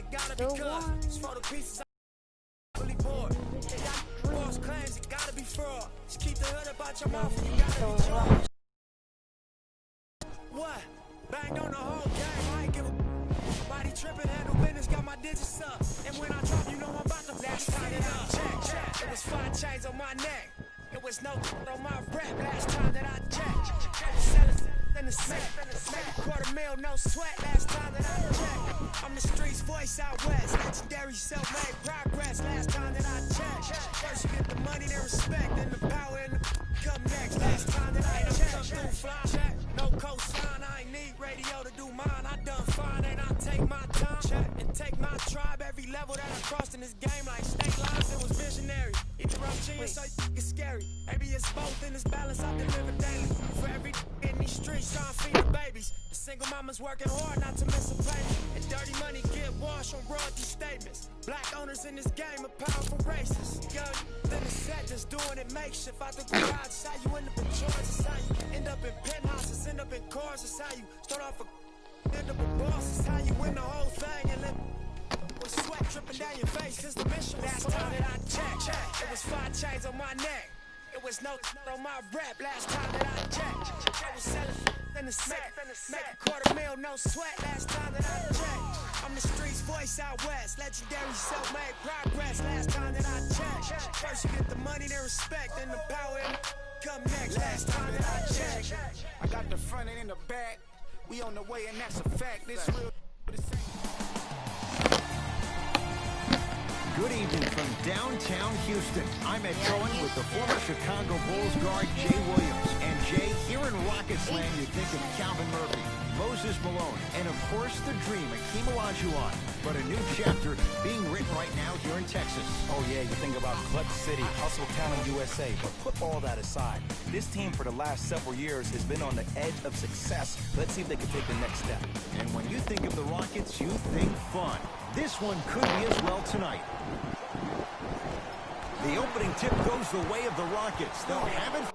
it gotta be good. Just for the pieces I'm really bored. False claims, it gotta be fraud. Just keep the hood about your mouth and you gotta be charged. What? Banged on the whole game, I ain't give a body tripping, handle business, got my digits up. And when I drop, you know I'm about to last time that I check. It was 5 chains on my neck. It was no on my rep last time that I checked. I was selling in the set. $250,000, no sweat last time that I checked. I'm the streets voice out west. Legendary self-made progress last time that I checked. First you get the money, then respect, then the power and the come next. Last time that I checked. Fly check. No cosign, I ain't need radio to do mine. I done fine and I take my time. Check. And take my tribe every level that I crossed in this game like state lines. It was visionary. Either I'm genius or it's scary. Maybe it's both in this balance I deliver daily. For every in these streets trying to feed the babies. The single mama's working hard not to miss a payment. And dirty money get washed on royalty statements. Black owners in this game are powerful racists. Yo, then the set just doing it makeshift out the garage. It's how you end up in Georgia. It's how you end up in penthouses, end up in cars. It's how you start off a end up a boss. It's how you win the whole thing and then with sweat dripping down your face. Cause the mission last time that I checked. It was 5 chains on my neck. It was no on my rep last time that I checked. I was selling in the set. $250,000, no sweat last time that I checked. I'm the streets voice out west. Legendary self-made progress last time that I checked. First you get the money, then respect, then the power and come next. Last time that I checked. I got the front and the back. We on the way and that's a fact. This real. Good evening from downtown Houston. I'm Ed Cohen with the former Chicago Bulls guard Jay Williams. And Jay, here in Rockets land, you think of Calvin Murphy, Moses Malone, and of course the dream, Akeem Olajuwon. But a new chapter being written right now here in Texas. Oh yeah, you think about Clutch City, Hustle Town USA, but put all that aside. This team for the last several years has been on the edge of success. Let's see if they can take the next step. And when you think of the Rockets, you think fun. This one could be as well tonight. The opening tip goes the way of the Rockets. They'll have it.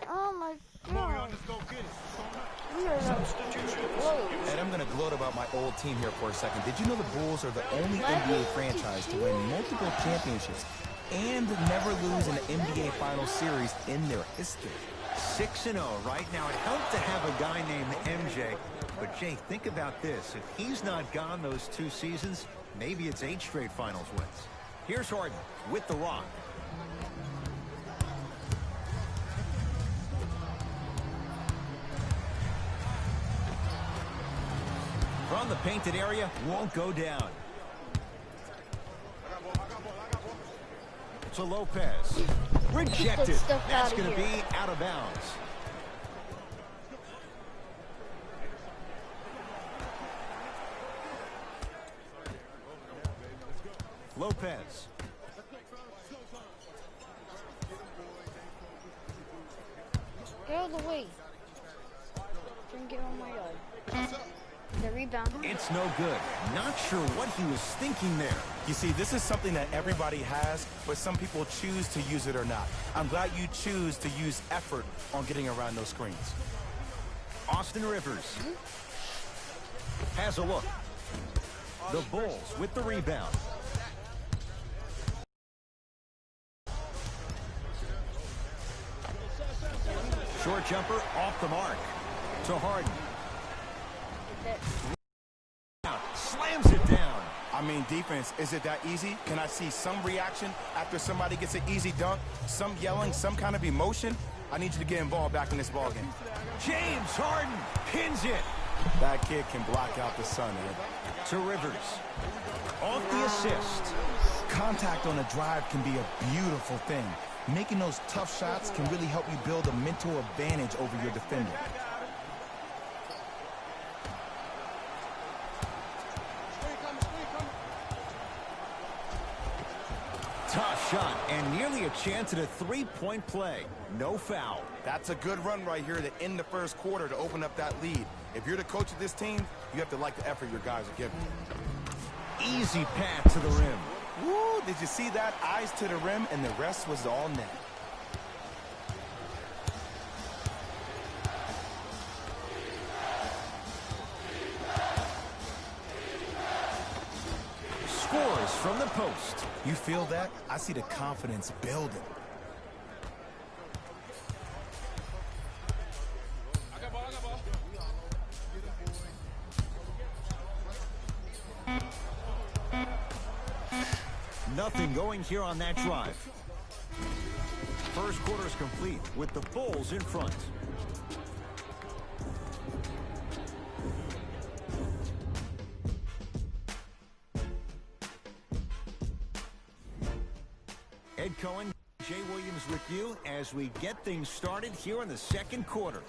Oh my God. And I'm going to gloat about my old team here for a second. Did you know the Bulls are the only NBA franchise to win multiple championships and never lose an NBA Finals series in their history? 6-0 right now. It helped to have a guy named MJ. But, Jay, think about this. If he's not gone those 2 seasons, maybe it's 8 straight finals wins. Here's Harden with the rock. From the painted area, won't go down. To Lopez. Rejected. That's going to be out of bounds. Lopez. Get out of the way. Don't get on my yard. The rebound. It's no good. Not sure what he was thinking there. You see, this is something that everybody has, but some people choose to use it or not. I'm glad you choose to use effort on getting around those screens. Austin Rivers has a look. The Bulls with the rebound. Short jumper off the mark to Harden. Slams it down. I mean, defense, is it that easy? Can I see some reaction after somebody gets an easy dunk? Some yelling, some kind of emotion? I need you to get involved back in this ballgame. James Harden pins it. That kid can block out the sun, Ed. To Rivers. Off the assist. Contact on a drive can be a beautiful thing. Making those tough shots can really help you build a mental advantage over your defender. Tough shot and nearly a chance at a three-point play. No foul. That's a good run right here to end the first quarter to open up that lead. If you're the coach of this team, you have to like the effort your guys are giving. Easy pass to the rim. Woo, did you see that? Eyes to the rim, and the rest was all net. fires from the post. You feel that? I see the confidence building. Nothing going here on that drive. First quarter is complete with the Bulls in front. Ed Cohen, Jay Williams with you as we get things started here in the second quarter.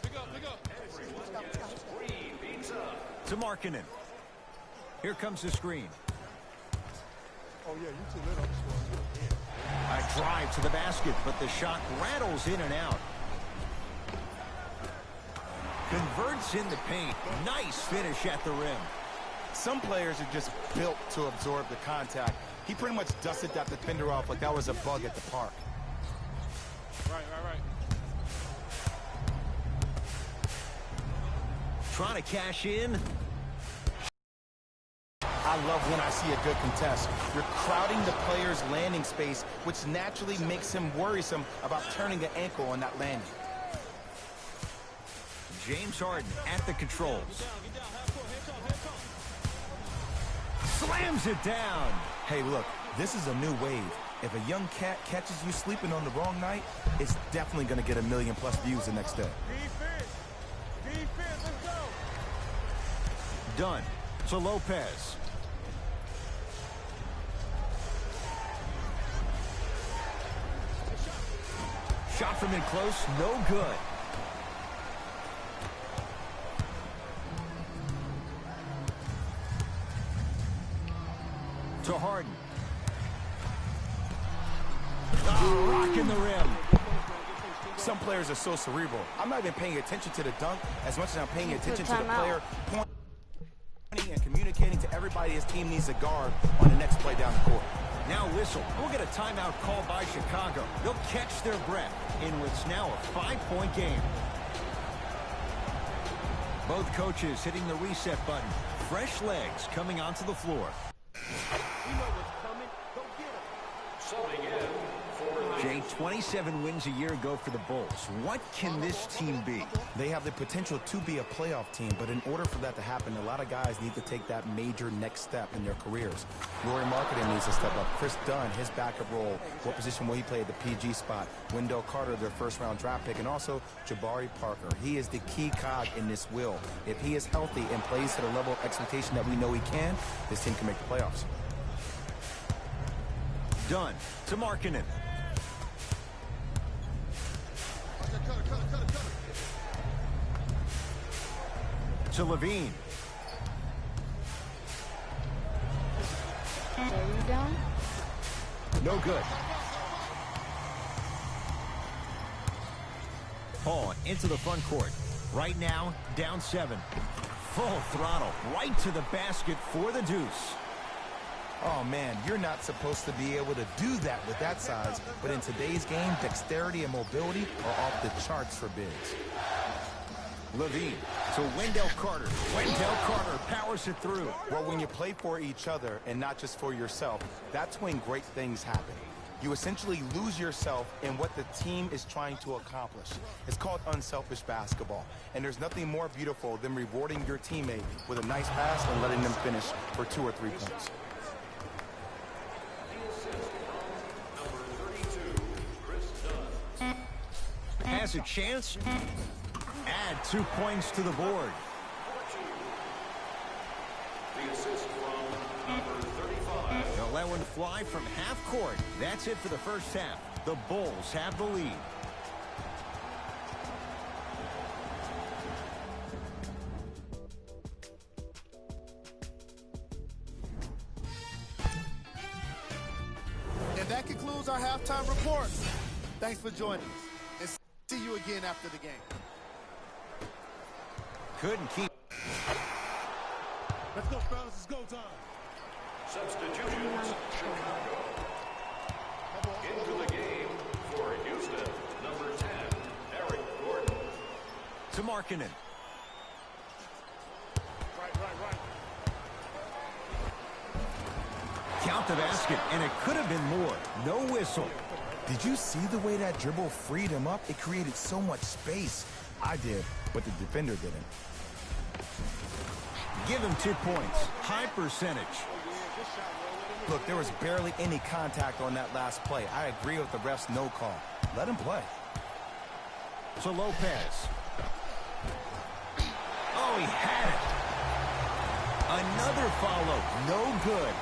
To Markkanen. Here comes the screen. Oh, yeah, you too little. A drive to the basket, but the shot rattles in and out. Converts in the paint. Nice finish at the rim. Some players are just built to absorb the contact. He pretty much dusted that defender off like that was a bug at the park. Right. Trying to cash in. I love when I see a good contest. You're crowding the player's landing space, which naturally makes him worrisome about turning an ankle on that landing. James Harden at the controls. Slams it down. Hey, look, this is a new wave. If a young cat catches you sleeping on the wrong night, it's definitely going to get 1 million+ views the next day. Defense, let's go. Done to Lopez. Shot from in close, no good. To Harden. Oh, rocking the rim. Some players are so cerebral. I'm not even paying attention to the dunk as much as I'm paying attention to the player pointing and communicating to everybody his team needs a guard on the next play down the court. Now whistle. We'll get a timeout called by Chicago. They'll catch their breath in what's now a 5-point game. Both coaches hitting the reset button. Fresh legs coming onto the floor. Jay, 27 wins a year ago for the Bulls. What can this team be? They have the potential to be a playoff team, but in order for that to happen, a lot of guys need to take that major next step in their careers. Lauri Markkanen needs to step up. Chris Dunn, his backup role, what position will he play at the PG spot? Wendell Carter, their first-round draft pick, and also Jabari Parker. He is the key cog in this wheel. If he is healthy and plays to the level of expectation that we know he can, this team can make the playoffs. Dunn to Markkanen. To Levine. Are you down? No good. Paul into the front court. Right now, down 7. Full throttle. Right to the basket for the deuce. Oh, man, you're not supposed to be able to do that with that size, but in today's game, dexterity and mobility are off the charts for bigs. Levine to Wendell Carter. Wendell Carter powers it through. Well, when you play for each other and not just for yourself, that's when great things happen. You essentially lose yourself in what the team is trying to accomplish. It's called unselfish basketball, and there's nothing more beautiful than rewarding your teammate with a nice pass and letting them finish for 2 or 3 points. Has a chance. Add 2 points to the board. They'll let one fly from half court. That's it for the first half. The Bulls have the lead. And that concludes our halftime report. Thanks for joining us. And see you again after the game. Couldn't keep. Let's go, fellas. It's go time. Substitutions, Chicago. Into the game for Houston, number 10, Eric Gordon. To Markkanen. Right. Count the basket, and it could have been more. No whistle. Did you see the way that dribble freed him up? It created so much space. I did, but the defender didn't. Give him 2 points. High percentage. Look, there was barely any contact on that last play. I agree with the ref's no call. Let him play. To Lopez. Oh, he had it. Another follow. No good.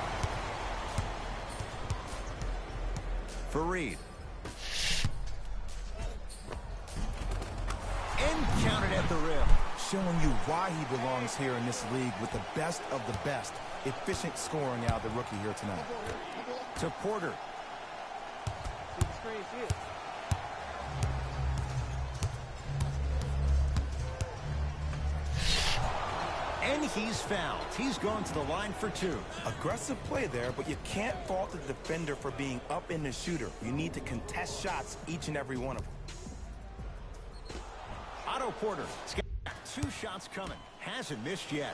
Fareed. And counted at the rim. Showing you why he belongs here in this league with the best of the best. Efficient scoring out of the rookie here tonight. To Porter. And he's fouled. He's gone to the line for 2. Aggressive play there, but you can't fault the defender for being up in the shooter. You need to contest shots, each and every one of them. Otto Porter. He's got 2 shots coming. Hasn't missed yet.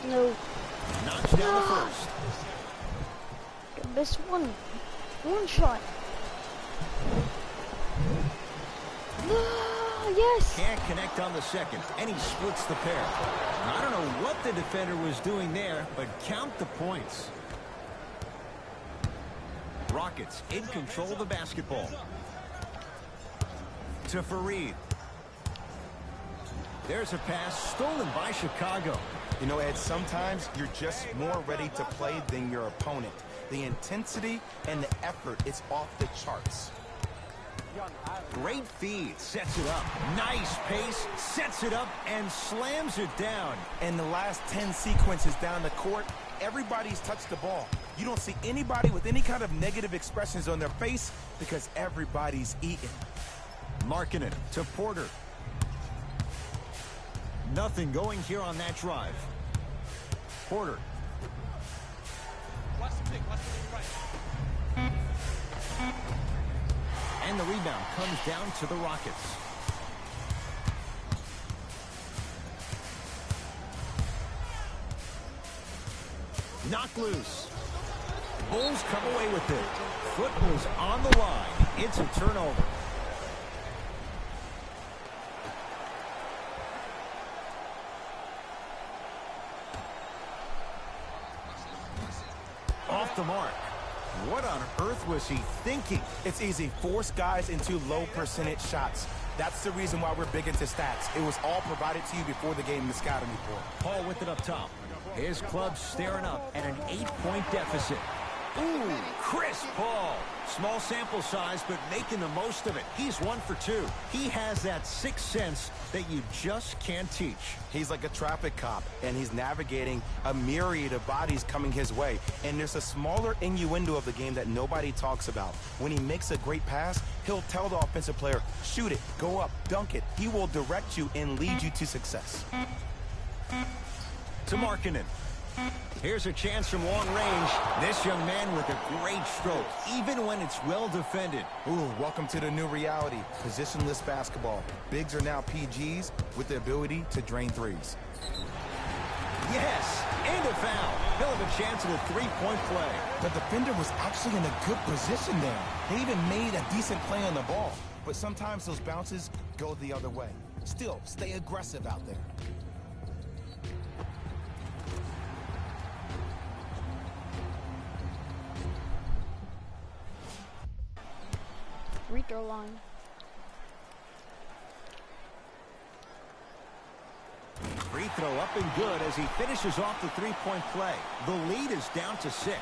No. Knocks down the first. Missed one shot. Yes. Can't connect on the second, and he splits the pair. I don't know what the defender was doing there, but count the points. Rockets in control of the basketball. To Fareed. There's a pass stolen by Chicago. You know, Ed, sometimes you're just more ready to play than your opponent. The intensity and the effort is off the charts. Great feed, sets it up. Nice pace, sets it up, and slams it down. And the last 10 sequences down the court, everybody's touched the ball. You don't see anybody with any kind of negative expressions on their face because everybody's eating. Markkanen to Porter. Nothing going here on that drive. Porter. And the rebound comes down to the Rockets. Knocked loose. Bulls come away with it. Football's on the line. It's a turnover. Off the mark. What on earth was he thinking? It's easy. Force guys into low percentage shots. That's the reason why we're big into stats. It was all provided to you before the game in the scouting report. Paul with it up top. His club staring up at an 8-point deficit. Ooh, Chris Paul. Small sample size, but making the most of it. He's 1 for 2. He has that sixth sense that you just can't teach. He's like a traffic cop, and he's navigating a myriad of bodies coming his way. And there's a smaller innuendo of the game that nobody talks about. When he makes a great pass, he'll tell the offensive player, shoot it, go up, dunk it. He will direct you and lead you to success. To Markkanen. Here's a chance from long range. This young man with a great stroke, even when it's well defended. Ooh, welcome to the new reality. Positionless basketball. Bigs are now PGs with the ability to drain threes. Yes, and a foul. He'll have a chance at a three-point play. The defender was actually in a good position there. They even made a decent play on the ball. But sometimes those bounces go the other way. Still, stay aggressive out there. Free throw line. Free throw up and good as he finishes off the three-point play. The lead is down to 6.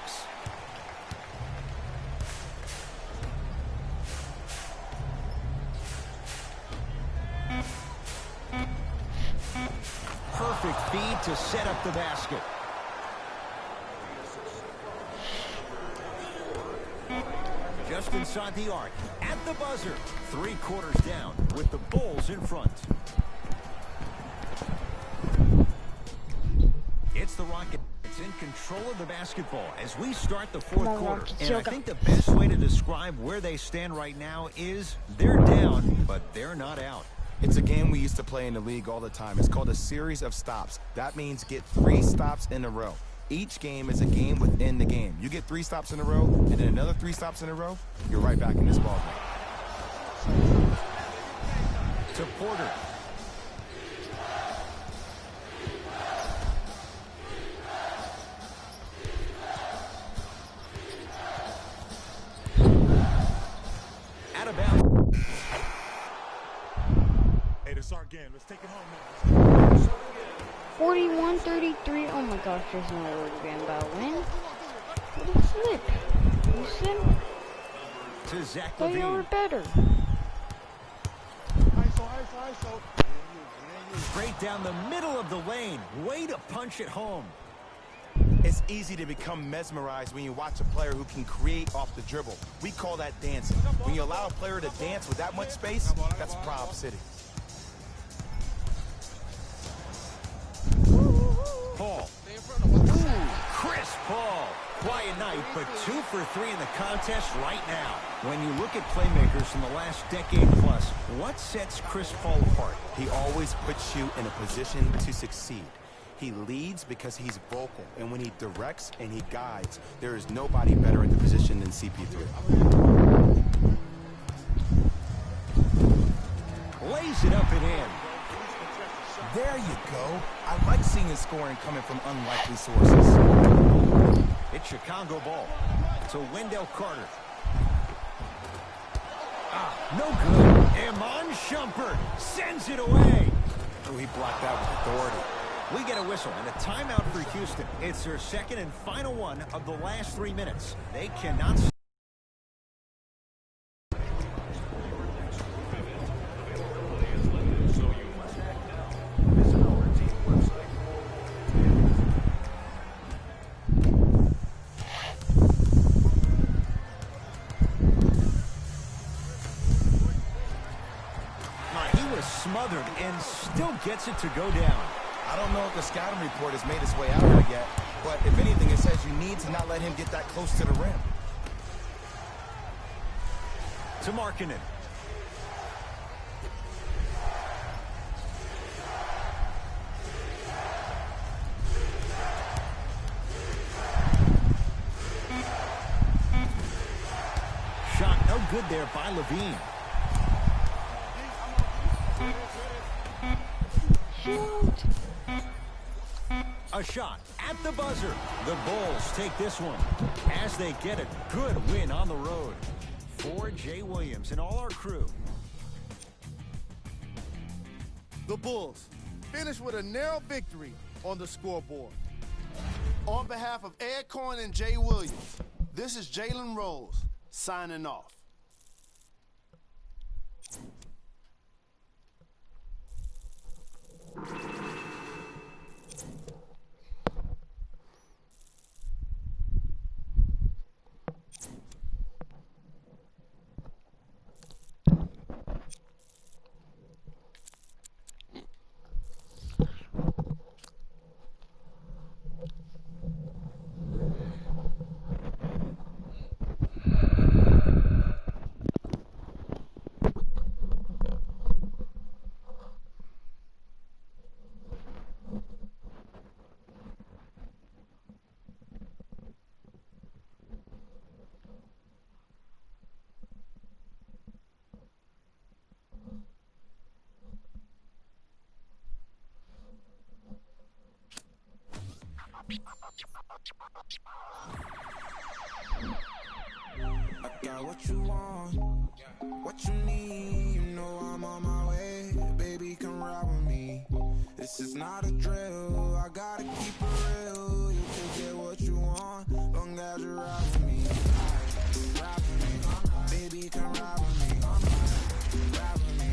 Perfect feed to set up the basket. Just inside the arc, at the buzzer. 3 quarters down with the Bulls in front. It's the Rockets in control of the basketball as we start the fourth quarter. And I think the best way to describe where they stand right now is they're down, but they're not out. It's a game we used to play in the league all the time. It's called a series of stops. That means get 3 stops in a row. Each game is a game within the game. You get 3 stops in a row, and then another 3 stops in a row, you're right back in this ballgame. To Porter. Out of bounds. Hey, this is our game. Let's take it home now. 41-33. Oh my gosh, there's no way we're getting about a win. What a slip. You slip? To Zach They are Levine. better. ISO. Straight down the middle of the lane. Way to punch it home. It's easy to become mesmerized when you watch a player who can create off the dribble. We call that dancing. When you allow a player to dance with that much space, that's Prob City. Paul. Ooh, Chris Paul. Quiet night, but 2 for 3 in the contest right now. When you look at playmakers in the last decade plus, what sets Chris Paul apart? He always puts you in a position to succeed. He leads because he's vocal, and when he directs and he guides, there is nobody better in the position than CP3. Lays it up and in. There you go. I like seeing his scoring coming from unlikely sources. It's Chicago ball. To Wendell Carter. No good. Iman Shumpert sends it away. Oh, he blocked that with authority. We get a whistle and a timeout for Houston. It's their second and final one of the last 3 minutes. They cannot. He was smothered and still gets it to go down. I don't know if the scouting report has made its way out there yet, but if anything, it says you need to not let him get that close to the rim. To Markkanen. Shot no good there by Levine. Shoot. A shot at the buzzer. The Bulls take this one as they get a good win on the road. For Jay Williams and all our crew. The Bulls finish with a narrow victory on the scoreboard. On behalf of Ed Cohen and Jay Williams, this is Jalen Rose signing off. I got what you want, what you need. You know I'm on my way, baby, come ride with me. This is not a drill, I gotta keep it real. You can get what you want, long as you ride with me. Ride with me, baby, come ride with me. Ride with me,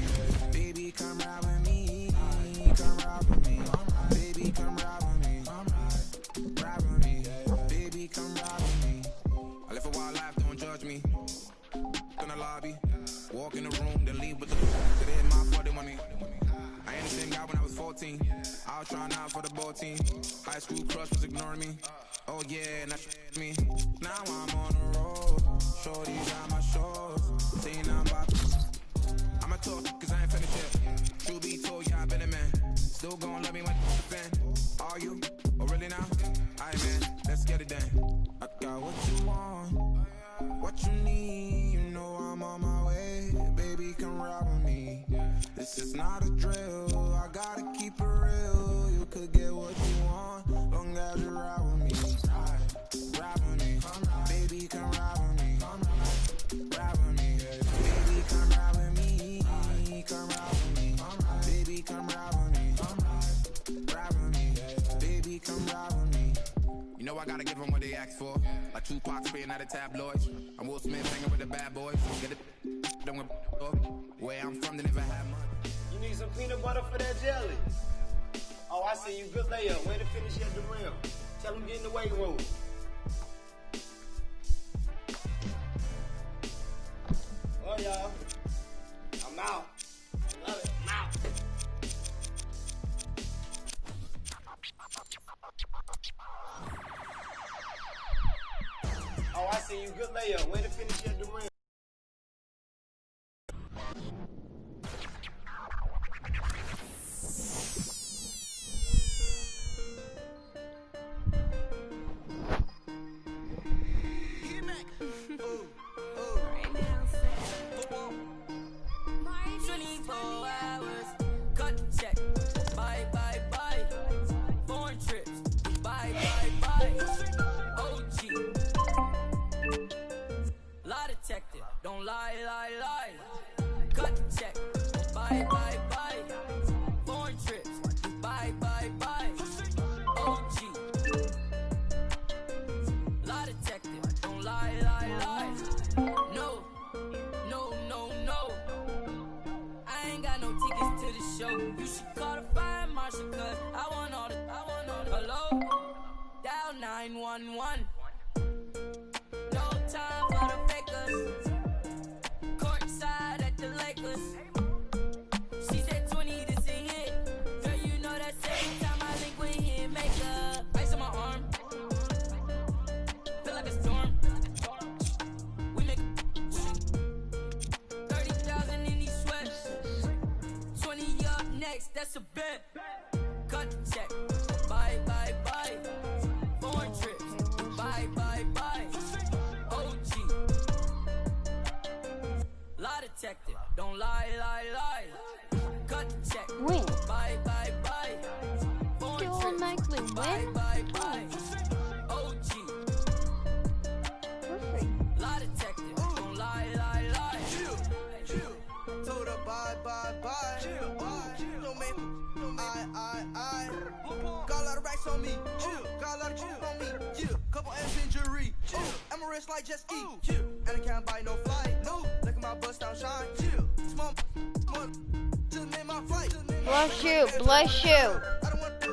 baby, come ride with me. Come ride with me, baby, come ride with me. Ride with me, baby, come ride with me. I live a wild life, don't judge me. In the lobby, walk in the room, then leave with the today my fault, they want me. I ain't the same guy when I was 14. I was trying out for the ball team. High school crush was ignoring me. Oh yeah, now she me. Now I'm on the road. Shorty got my shorts. Saying I'm about to. I'ma talk, cause I ain't finished yet. True be told, yeah, I've been a man. Still gon' love me when it's fin. Are you? Oh, really now? Aight, man, let's get it done. I got what you want, what you need. You know I'm on my way. Baby, come ride with me. This is not a drill. I gotta keep it real. You could get what you want, long as you ride with me. Ride with me. Baby, come ride with me. Ride with me. Baby, come ride with me. Come ride with me. Baby, come ride with me. Ride with me. Baby, come ride with me. You know I gotta give them what they ask for. Like Tupac spitting out of tabloids. I'm Will Smith hanging with the bad boys. Get it done with where I'm from, they never had much. You need some peanut butter for that jelly. Oh, I see you. Good layup. Way to finish at the rim. Tell them get in the weight room. Oh, y'all. I'm out. Love it. I'm out. Oh, I see you. Good layup. Way to finish at the rim. Don't lie, lie, lie. Cut the check. Bye, bye, bye. Foreign trips. Bye, bye, bye. OG. Lie detective. Don't lie, lie, lie. No, no, no, no. I ain't got no tickets to the show. You should call the fire marshal, cause I want all the. Hello? Dial 911. No time for the fakers. Courtside at the Lakers. She said 20, this a hit. Girl, you know that's every time I link with him. Makeup, ice on my arm. Feel like a storm. We make 30,000 in these sweats. 20 up next, that's a bet. Cut the check. Bye, bye, bye. Foreign trips. Bye, bye, bye. OG. Lie detective, don't lie, lie, lie. Cut the check. Win. Bye, bye, bye. Foreign Still trips. make me Bye, win. bye, bye. OG. Perfect. Lie detective, don't lie, lie, lie. Chill. Told her bye, bye, bye. Chill. Don't make I. Got a lot of racks on me. Chill. Got a lot of chill on me. Yeah. Couple M's injury. Chill. I'm a rich like just eat. Chill. And I can't buy no flight. No. Look at my bust down shine. Chill. Small. Just name my flight. Bless you, bless you. I don't want to.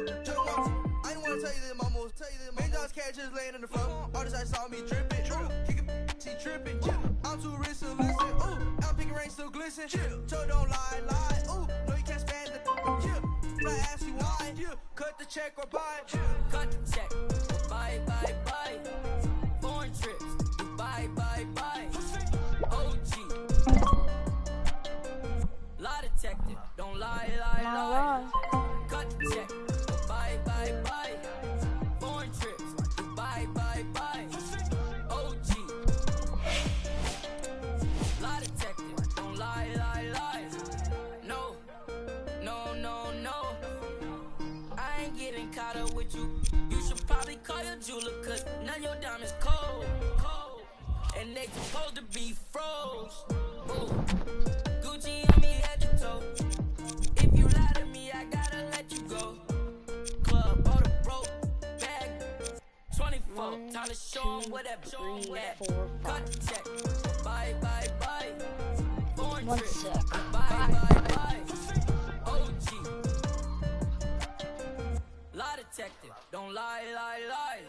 I don't want to tell you that, mama. Main dogs cat just laying in the front. All this I saw me dripping. Kicking, she tripping. I'm too rich to listen. Ooh, I'm picking rain still glisten. So don't lie, lie. Ooh, no you can't stand the. I ask you why. Cut the check or buy. Cut the check. Bye, bye, bye. Foreign trips. Bye, bye, bye. OG. Lie detective. Don't lie, lie, lie. Cut the check. Bye, bye, bye. Foreign trips. Bye, bye, bye. OG. Lie detective. Don't lie, lie, lie. No, no, no, no. I ain't getting caught up with you. You should probably call your jeweler, cause none of your diamonds cold. And they supposed to be froze. Ooh. Gucci on me head to toe. If you lie to me, I gotta let you go. Club, bought a broke bag. 24, time to show 'em whatever. Cut the check. Bye, bye, bye. Foreign One trip. sec. Bye, bye, bye. OG. Lie detective, don't lie, lie, lie.